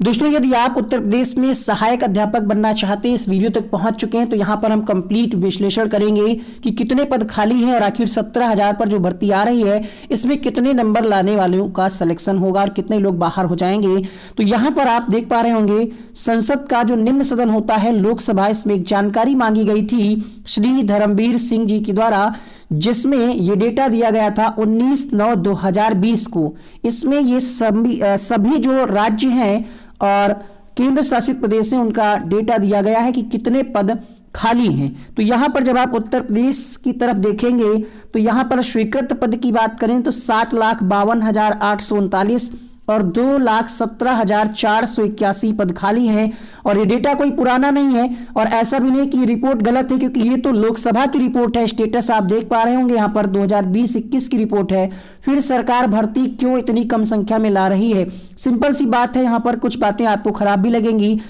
दोस्तों, यदि आप उत्तर प्रदेश में सहायक अध्यापक बनना चाहते हैं, इस वीडियो तक पहुंच चुके हैं, तो यहां पर हम कंप्लीट विश्लेषण करेंगे कि कितने पद खाली हैं और आखिर 17,000 पर जो भर्ती आ रही है इसमें कितने नंबर लाने वालों का सिलेक्शन होगा और कितने लोग बाहर हो जाएंगे। तो यहां पर आप देख पा रहे होंगे संसद का जो निम्न सदन होता है लोकसभा, इसमें एक जानकारी मांगी गई थी श्री धर्मवीर सिंह जी के द्वारा, जिसमें ये डेटा दिया गया था 19/9/2020 को। इसमें ये सभी जो राज्य हैं और केंद्र शासित प्रदेश है उनका डेटा दिया गया है कि कितने पद खाली हैं। तो यहां पर जब आप उत्तर प्रदेश की तरफ देखेंगे तो यहां पर स्वीकृत पद की बात करें तो 7,52,839 और 2,17,481 पद खाली हैं। और ये डेटा कोई पुराना नहीं है और ऐसा भी नहीं कि ये रिपोर्ट गलत है, क्योंकि ये तो लोकसभा की रिपोर्ट है। स्टेटस आप देख पा रहे होंगे यहाँ पर 2020-21 की रिपोर्ट है। फिर सरकार भर्ती क्यों इतनी कम संख्या में ला रही है? सिंपल सी बात है, यहाँ पर कुछ बातें आपको खराब भी लगेंगी।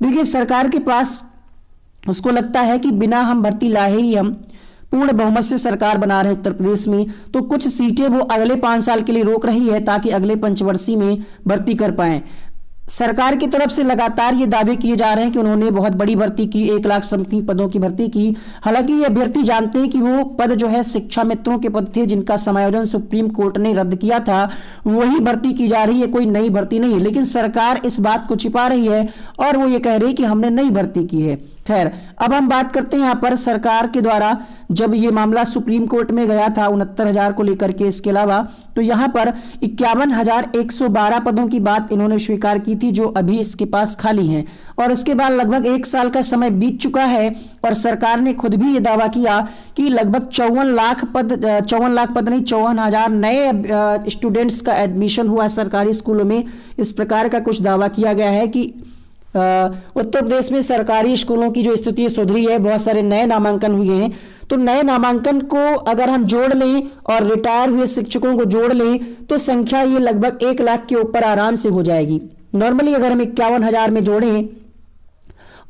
देखिए, सरकार के पास उसको लगता है कि बिना हम भर्ती लाए ही हम पूर्ण बहुमत से सरकार बना रहे हैं उत्तर प्रदेश में, तो कुछ सीटें वो अगले 5 साल के लिए रोक रही है ताकि अगले पंचवर्षीय में भर्ती कर पाए। सरकार की तरफ से लगातार ये दावे किए जा रहे हैं कि उन्होंने बहुत बड़ी भर्ती की, 1 लाख समथिंग पदों की भर्ती की। हालांकि ये अभ्यर्थी जानते हैं कि वो पद जो है शिक्षा मित्रों के पद थे, जिनका समायोजन सुप्रीम कोर्ट ने रद्द किया था, वही भर्ती की जा रही है, कोई नई भर्ती नहीं है। लेकिन सरकार इस बात को छिपा रही है और वो ये कह रही है कि हमने नई भर्ती की है। खैर, अब हम बात करते हैं यहाँ पर सरकार के द्वारा जब ये मामला सुप्रीम कोर्ट में गया था 69,000 को लेकर के, इसके अलावा तो यहाँ पर 51,112 पदों की बात इन्होंने स्वीकार की थी जो अभी इसके पास खाली हैं। और इसके बाद लगभग 1 साल का समय बीत चुका है और सरकार ने खुद भी ये दावा किया कि लगभग 54 लाख पद नहीं, 54,000 नए स्टूडेंट्स का एडमिशन हुआ सरकारी स्कूलों में। इस प्रकार का कुछ दावा किया गया है कि उत्तर प्रदेश में सरकारी स्कूलों की जो स्थिति सुधरी है, बहुत सारे नए नामांकन हुए हैं। तो नए नामांकन को अगर हम जोड़ लें और रिटायर हुए शिक्षकों को जोड़ लें तो संख्या ये लगभग 1 लाख के ऊपर आराम से हो जाएगी। नॉर्मली अगर हम 51,000 में जोड़ें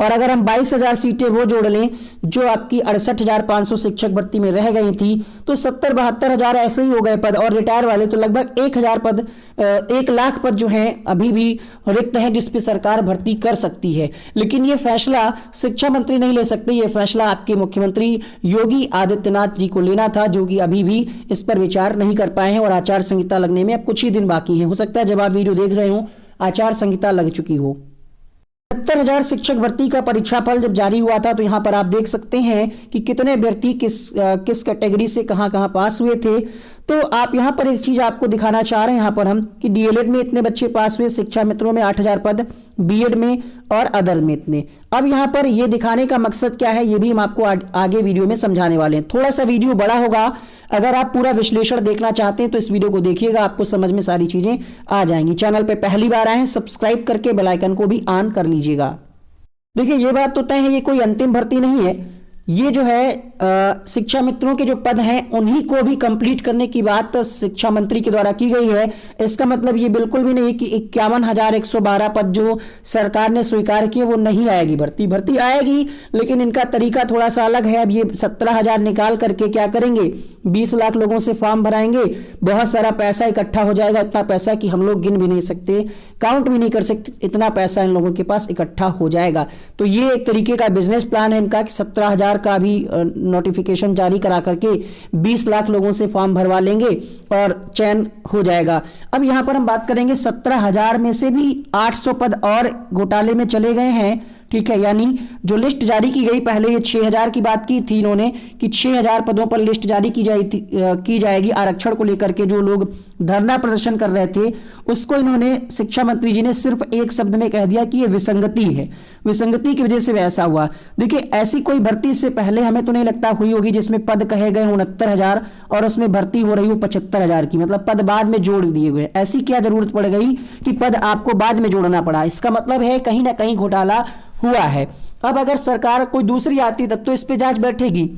और अगर हम 22,000 सीटें वो जोड़ लें जो आपकी 68,500 शिक्षक भर्ती में रह गई थी, तो 70-72,000 ऐसे ही हो गए पद। और रिटायर वाले तो लगभग 1 लाख पद जो हैं अभी भी रिक्त हैं, जिस पे सरकार भर्ती कर सकती है। लेकिन ये फैसला शिक्षा मंत्री नहीं ले सकते, ये फैसला आपके मुख्यमंत्री योगी आदित्यनाथ जी को लेना था, जो कि अभी भी इस पर विचार नहीं कर पाए हैं। और आचार संहिता लगने में अब कुछ ही दिन बाकी हैं। हो सकता है जब आप वीडियो देख रहे हो आचार संहिता लग चुकी हो। 70,000 शिक्षक भर्ती का परीक्षा फल जब जारी हुआ था तो यहां पर आप देख सकते हैं कि कितने अभ्यर्थी किस कैटेगरी से कहां पास हुए थे। तो आप यहां पर एक चीज आपको दिखाना चाह रहे हैं यहां पर हम कि डीएलएड में इतने बच्चे पास हुए, शिक्षा मित्रों में 8,000 पद, बीएड में और अदर में इतने। अब यहां पर ये दिखाने का मकसद क्या है ये भी हम आपको आगे वीडियो में समझाने वाले हैं। थोड़ा सा वीडियो बड़ा होगा, अगर आप पूरा विश्लेषण देखना चाहते हैं तो इस वीडियो को देखिएगा, आपको समझ में सारी चीजें आ जाएंगी। चैनल पे पहली बार आए हैं, सब्सक्राइब करके बेल आइकन को भी ऑन कर लीजिएगा। देखिए, ये बात तो तय है, ये कोई अंतिम भर्ती नहीं है। ये जो है शिक्षा मित्रों के जो पद हैं उन्हीं को भी कंप्लीट करने की बात शिक्षा मंत्री के द्वारा की गई है। इसका मतलब ये बिल्कुल भी नहीं कि 51,112 पद जो सरकार ने स्वीकार किए वो नहीं आएगी भर्ती आएगी, लेकिन इनका तरीका थोड़ा सा अलग है। अब ये 17,000 निकाल करके क्या करेंगे, 20 लाख लोगों से फॉर्म भराएंगे, बहुत सारा पैसा इकट्ठा हो जाएगा, इतना पैसा कि हम लोग गिन भी नहीं सकते, काउंट भी नहीं कर सकते, इतना पैसा इन लोगों के पास इकट्ठा हो जाएगा। तो ये एक तरीके का बिजनेस प्लान है इनका कि 17,000 का भी नोटिफिकेशन जारी करा करके 20 लाख लोगों से फॉर्म भरवा लेंगे और चयन हो जाएगा। अब यहां पर हम बात करेंगे 17,000 में से भी 800 पद और घोटाले में चले गए हैं, ठीक है। यानी जो लिस्ट जारी की गई, पहले ये 6,000 की बात की थी इन्होंने कि 6,000 पदों पर लिस्ट जारी की जाएगी आरक्षण को लेकर के। जो लोग धरना प्रदर्शन कर रहे थे उसको इन्होंने, शिक्षा मंत्री जी ने सिर्फ एक शब्द में कह दिया कि ये विसंगति है, विसंगति की वजह से वैसा हुआ। देखिए, ऐसी कोई भर्ती इससे पहले हमें तो नहीं लगता हुई होगी जिसमें पद कहे गए 69,000 और उसमें भर्ती हो रही हो 75,000 की, मतलब पद बाद में जोड़ दिए गए। ऐसी क्या जरूरत पड़ गई कि पद आपको बाद में जोड़ना पड़ा? इसका मतलब है कहीं ना कहीं घोटाला हुआ है। अब अगर सरकार कोई दूसरी आती तब तो इस पे जांच बैठेगी,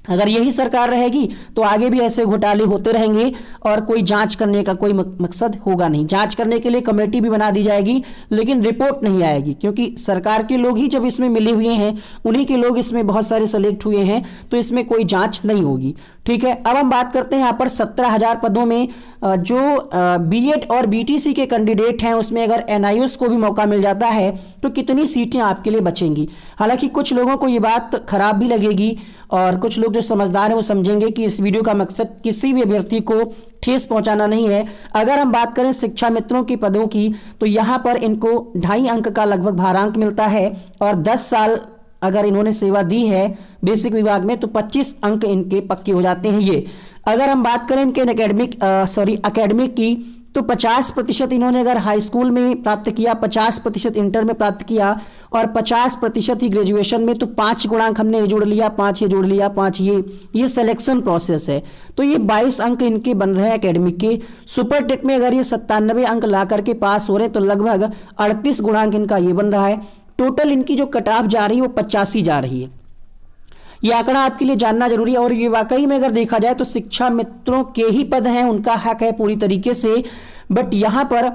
अगर यही सरकार रहेगी तो आगे भी ऐसे घोटाले होते रहेंगे और कोई जांच करने का कोई मकसद होगा नहीं। जांच करने के लिए कमेटी भी बना दी जाएगी लेकिन रिपोर्ट नहीं आएगी, क्योंकि सरकार के लोग ही जब इसमें मिले हुए हैं, उन्हीं के लोग इसमें बहुत सारे सेलेक्ट हुए हैं, तो इसमें कोई जांच नहीं होगी। ठीक है, अब हम बात करते हैं यहाँ पर 17,000 पदों में जो बीएड और बीटीसी के कैंडिडेट हैं, उसमें अगर एनआईओएस को भी मौका मिल जाता है तो कितनी सीटें आपके लिए बचेंगी। हालांकि कुछ लोगों को ये बात खराब भी लगेगी और कुछ लोग जो समझदार हैं वो समझेंगे कि इस वीडियो का मकसद किसी भी अभ्यर्थी को ठेस पहुंचाना नहीं है। अगर हम बात करें शिक्षा मित्रों की पदों की तो यहाँ पर इनको 2.5 अंक का लगभग भारांक मिलता है और 10 साल अगर इन्होंने सेवा दी है बेसिक विभाग में तो 25 अंक इनके पक्के हो जाते हैं। ये अगर हम बात करें इनके एकेडमिक की तो 50% इन्होंने अगर हाई स्कूल में प्राप्त किया, 50% इंटर में प्राप्त किया और 50% ही ग्रेजुएशन में, तो 5 गुणांक हमने ये जोड़ लिया, 5 ये जोड़ लिया, 5 ये सिलेक्शन प्रोसेस है। तो ये 22 अंक इनके बन रहे हैं एकेडमिक के। सुपर टेट में अगर ये 97 अंक ला करके पास हो रहे हैं तो लगभग 38 गुणांक इनका ये बन रहा है। टोटल इनकी जो कट ऑफ जा रही है वो 85 जा रही है। ये आंकड़ा आपके लिए जानना जरूरी है और ये वाकई में अगर देखा जाए तो शिक्षा मित्रों के ही पद हैं, उनका हक है पूरी तरीके से। बट यहाँ पर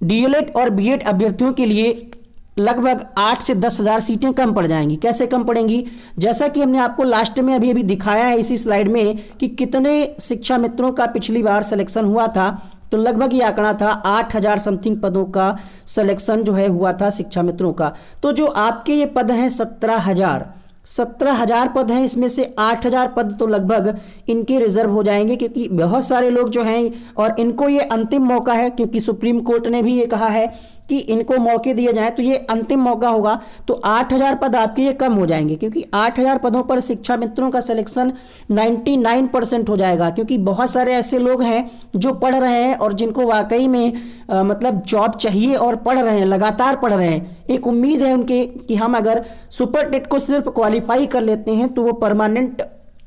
डीएलएड और बीएड अभ्यर्थियों के लिए लगभग 8 से 10,000 सीटें कम पड़ जाएंगी। कैसे कम पड़ेंगी? जैसा कि हमने आपको लास्ट में अभी दिखाया है इसी स्लाइड में कि कितने शिक्षा मित्रों का पिछली बार सिलेक्शन हुआ था, तो लगभग ये आंकड़ा था 8,000 समथिंग पदों का सिलेक्शन जो है हुआ था शिक्षा मित्रों का। तो जो आपके ये पद हैं 17,000 पद हैं, इसमें से 8,000 पद तो लगभग इनके रिजर्व हो जाएंगे, क्योंकि बहुत सारे लोग जो हैं और इनको ये अंतिम मौका है, क्योंकि सुप्रीम कोर्ट ने भी ये कहा है कि इनको मौके दिए जाएं, तो ये अंतिम मौका होगा। तो 8,000 पद आपके ये कम हो जाएंगे, क्योंकि 8,000 पदों पर शिक्षा मित्रों का सिलेक्शन 99% हो जाएगा, क्योंकि बहुत सारे ऐसे लोग हैं जो पढ़ रहे हैं और जिनको वाकई में मतलब जॉब चाहिए और पढ़ रहे हैं, लगातार पढ़ रहे हैं। एक उम्मीद है उनके कि हम अगर सुपर टेट को सिर्फ क्वालिफाई कर लेते हैं तो वो परमानेंट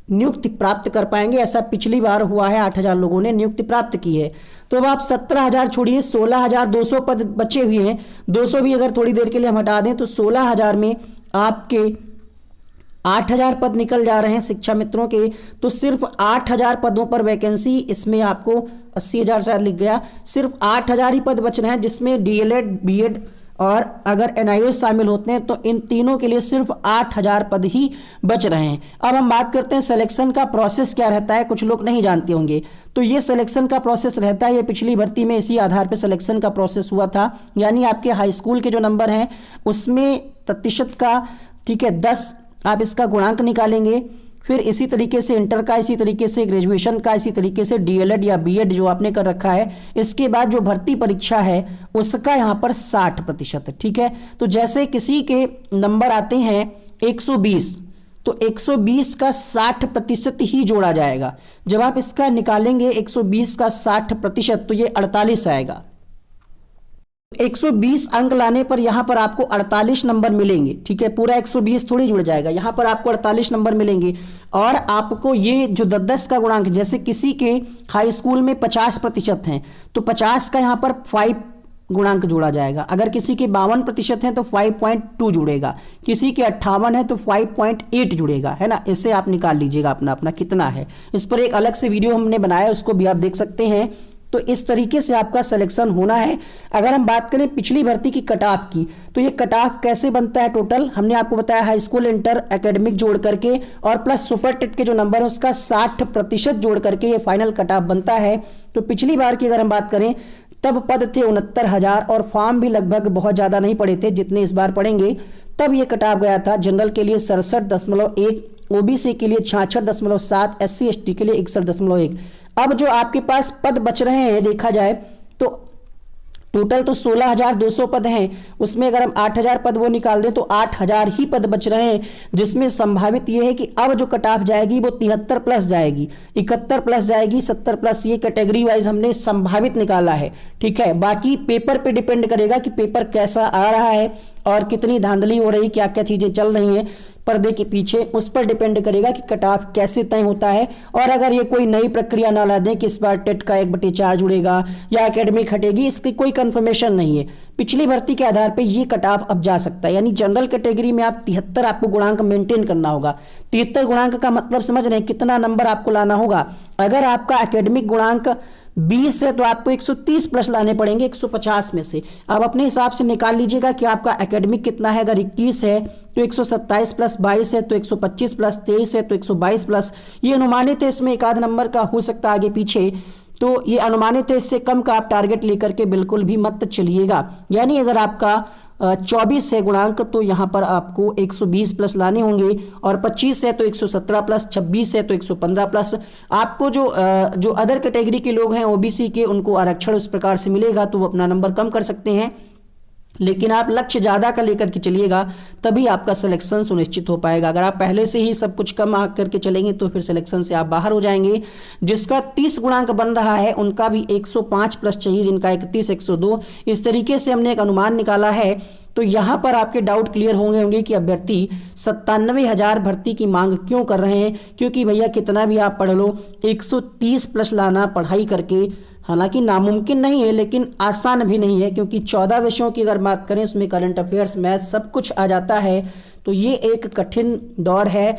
नियुक्ति प्राप्त कर पाएंगे। ऐसा पिछली बार हुआ है, 8,000 लोगों ने नियुक्ति प्राप्त की है। तो अब आप 17,000 छोड़िए, 16,200 पद बचे हुए हैं। 200 भी अगर थोड़ी देर के लिए हम हटा दें तो 16,000 में आपके 8,000 पद निकल जा रहे हैं शिक्षा मित्रों के। तो सिर्फ 8,000 पदों पर वैकेंसी, इसमें आपको 80,000 शायद लिख गया, सिर्फ 8,000 ही पद बच रहे हैं, जिसमें डीएलएड बीएड और अगर एनआईओएस शामिल होते हैं तो इन तीनों के लिए सिर्फ 8,000 पद ही बच रहे हैं। अब हम बात करते हैं सिलेक्शन का प्रोसेस क्या रहता है, कुछ लोग नहीं जानते होंगे। तो ये सिलेक्शन का प्रोसेस रहता है, ये पिछली भर्ती में इसी आधार पर सिलेक्शन का प्रोसेस हुआ था। यानी आपके हाई स्कूल के जो नंबर हैं उसमें प्रतिशत का, ठीक है, 10 आप इसका गुणांक निकालेंगे, फिर इसी तरीके से इंटर का, इसी तरीके से ग्रेजुएशन का, इसी तरीके से डीएलएड या बीएड जो आपने कर रखा है, इसके बाद जो भर्ती परीक्षा है उसका यहाँ पर 60% है। ठीक है, तो जैसे किसी के नंबर आते हैं 120, तो 120 का 60% ही जोड़ा जाएगा। जब आप इसका निकालेंगे 120 का 60% तो ये 48 आएगा। 120 अंक लाने पर यहां पर आपको 48 नंबर मिलेंगे। ठीक है, पूरा 120 थोड़ी जुड़ जाएगा, यहां पर आपको 48 नंबर मिलेंगे। और आपको ये जो 10 का गुणांक, जैसे किसी के हाई स्कूल में 50% हैं तो 50 का यहां पर 5 गुणांक जोड़ा जाएगा। अगर किसी के 52% हैं तो 5.2 जुड़ेगा, किसी के 58 है तो 5.8 जुड़ेगा, है ना। इससे आप निकाल लीजिएगा अपना अपना कितना है। इस पर एक अलग से वीडियो हमने बनाया, उसको भी आप देख सकते हैं। तो इस तरीके से आपका सिलेक्शन होना है। अगर हम बात करें पिछली भर्ती की कट ऑफ की, तो ये कट ऑफ कैसे बनता है, टोटल हमने आपको बताया हाई स्कूल, इंटर, एकेडमिक जोड़ करके और प्लस सुपर टेट के जो नंबर है उसका 60% जोड़ करके ये फाइनल कट ऑफ बनता है। तो पिछली बार की अगर हम बात करें तब पद थे 69,000 और फॉर्म भी लगभग बहुत ज़्यादा नहीं पड़े थे जितने इस बार पड़ेंगे। तब ये कट ऑफ गया था जनरल के लिए 67.1, ओबीसी के लिए 66.7, SC ST के लिए 61.1। अब जो आपके पास पद बच रहे हैं देखा जाए तो टोटल तो 16,200 पद हैं, उसमें अगर हम 8,000 पद वो निकाल दें तो 8,000 ही पद बच रहे हैं, जिसमें संभावित ये है कि अब जो कट ऑफ जाएगी वो 73 प्लस जाएगी, 71 प्लस जाएगी, 70 प्लस, ये कैटेगरी वाइज हमने संभावित निकाला है। ठीक है, बाकी पेपर पे डिपेंड करेगा कि पेपर कैसा आ रहा है और कितनी धांधली हो रही, क्या क्या चीज़ें चल रही हैं। पर्दे के पीछे, उस पर डिपेंड करेगा कि कट ऑफ कैसे तय होता है। और अगर ये कोई नई प्रक्रिया ना ला दें कि इस बार टेट का 1/4 जुड़ेगा या एकेडमिक हटेगी, इसकी कोई कंफर्मेशन नहीं है। पिछली भर्ती के आधार पे ये कट ऑफ अब जा सकता है। यानी जनरल कैटेगरी में आप 73 आपको गुणांक मेंटेन करना होगा। 73 गुणांक का मतलब समझ रहे हैं कितना नंबर आपको लाना होगा। अगर आपका एकेडमिक गुणांक 20 है तो आपको 130 प्लस लाने पड़ेंगे 150 में से। अब अपने हिसाब से निकाल लीजिएगा कि आपका एकेडमिक कितना है। अगर 21 है तो 127 प्लस 22 है तो 125 प्लस 23 है तो 122 प्लस, ये अनुमानित है, इसमें एक आध नंबर का हो सकता है आगे पीछे, तो ये अनुमानित है। इससे कम का आप टारगेट लेकर के बिल्कुल भी मत चलिएगा। यानी अगर आपका 24 है गुणांक तो यहाँ पर आपको 120 प्लस लाने होंगे, और 25 है तो 117 प्लस, 26 है तो 115 प्लस। आपको जो अदर कैटेगरी के लोग हैं ओबीसी के, उनको आरक्षण उस प्रकार से मिलेगा तो वो अपना नंबर कम कर सकते हैं, लेकिन आप लक्ष्य ज़्यादा का लेकर के चलिएगा तभी आपका सिलेक्शन सुनिश्चित हो पाएगा। अगर आप पहले से ही सब कुछ कम आंक करके चलेंगे तो फिर सिलेक्शन से आप बाहर हो जाएंगे। जिसका 30 गुणांक बन रहा है उनका भी 105 प्लस चाहिए, जिनका 31, 102, इस तरीके से हमने एक अनुमान निकाला है। तो यहाँ पर आपके डाउट क्लियर होंगे कि अभ्यर्थी 97,000 भर्ती की मांग क्यों कर रहे हैं। क्योंकि भैया कितना भी आप पढ़ लो, 130 प्लस लाना पढ़ाई करके हालांकि नामुमकिन नहीं है लेकिन आसान भी नहीं है, क्योंकि 14 विषयों की अगर बात करें उसमें करंट अफेयर्स, मैथ सब कुछ आ जाता है। तो ये एक कठिन दौर है।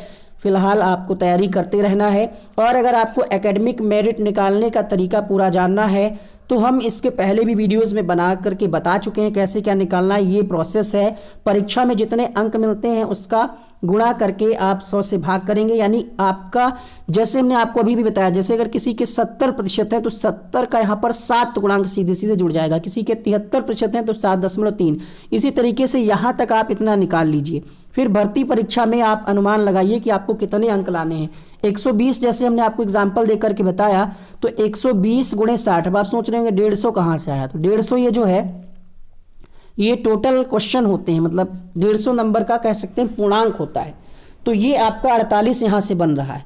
फिलहाल आपको तैयारी करते रहना है। और अगर आपको एकेडमिक मेरिट निकालने का तरीका पूरा जानना है तो हम इसके पहले भी वीडियोस में बना करके बता चुके हैं कैसे क्या निकालना है। ये प्रोसेस है। परीक्षा में जितने अंक मिलते हैं उसका गुणा करके आप 100 से भाग करेंगे। यानी आपका, जैसे हमने आपको अभी भी बताया, जैसे अगर किसी के 70% है तो 70 का यहाँ पर 7 गुणांक सीधे सीधे जुड़ जाएगा। किसी के 73% है तो 7.3। इसी तरीके से यहाँ तक आप इतना निकाल लीजिए। फिर भर्ती परीक्षा में आप अनुमान लगाइए कि आपको कितने अंक लाने हैं। 120 जैसे हमने आपको एग्जाम्पल दे करके बताया तो 120 गुणे 60। अब आप सोच रहे होंगे 150 कहाँ से आया, तो 150 ये जो है ये टोटल क्वेश्चन होते हैं, मतलब 150 नंबर का कह सकते हैं पूर्णांक होता है। तो ये आपका 48 यहाँ से बन रहा है।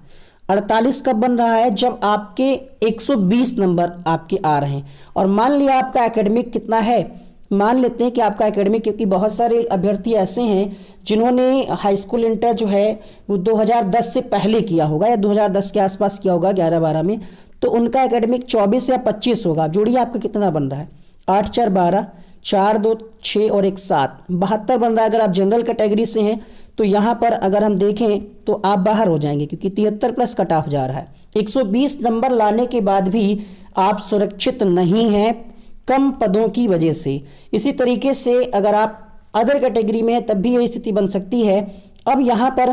48 कब बन रहा है, जब आपके 120 नंबर आपके आ रहे हैं। और मान लिया आपका एकेडमिक कितना है, मान लेते हैं कि आपका एकेडमिक, क्योंकि बहुत सारे अभ्यर्थी ऐसे हैं जिन्होंने हाई स्कूल इंटर जो है वो 2010 से पहले किया होगा या 2010 के आसपास किया होगा 11-12 में, तो उनका एकेडमिक 24 या 25 होगा। जोड़िए आपका कितना बन रहा है, 8 4 12, 4 2 6 और 1 7, 72 बन रहा है। अगर आप जनरल कैटेगरी से हैं तो यहाँ पर अगर हम देखें तो आप बाहर हो जाएंगे, क्योंकि 73 प्लस कट ऑफ जा रहा है। 120 नंबर लाने के बाद भी आप सुरक्षित नहीं हैं कम पदों की वजह से। इसी तरीके से अगर आप अदर कैटेगरी में हैं तब भी यही स्थिति बन सकती है। अब यहाँ पर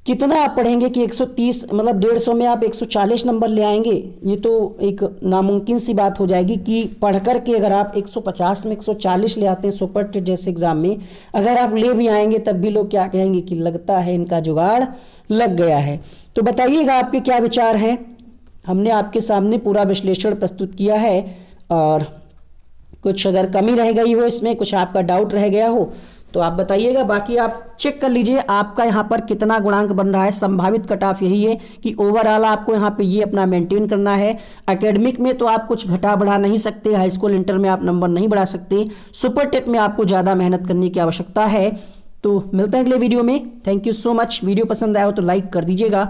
कितना आप पढ़ेंगे कि 130 मतलब 150 में आप 140 नंबर ले आएंगे, ये तो एक नामुमकिन सी बात हो जाएगी कि पढ़ कर के अगर आप 150 में 140 ले आते हैं सुपर टेट जैसे एग्जाम में, अगर आप ले भी आएंगे तब भी लोग क्या कहेंगे कि लगता है इनका जुगाड़ लग गया है। तो बताइएगा आपके क्या विचार हैं। हमने आपके सामने पूरा विश्लेषण प्रस्तुत किया है, और कुछ अगर कमी रह गई हो इसमें, कुछ आपका डाउट रह गया हो तो आप बताइएगा। बाकी आप चेक कर लीजिए आपका यहाँ पर कितना गुणांक बन रहा है। संभावित कट ऑफ यही है कि ओवरऑल आपको यहाँ पे ये अपना मेंटेन करना है। एकेडमिक में तो आप कुछ घटा बढ़ा नहीं सकते, हाई स्कूल इंटर में आप नंबर नहीं बढ़ा सकते, सुपर टेट में आपको ज़्यादा मेहनत करने की आवश्यकता है। तो मिलते हैं अगले वीडियो में। Thank you so much. Video पसंद आया हो तो लाइक कर दीजिएगा।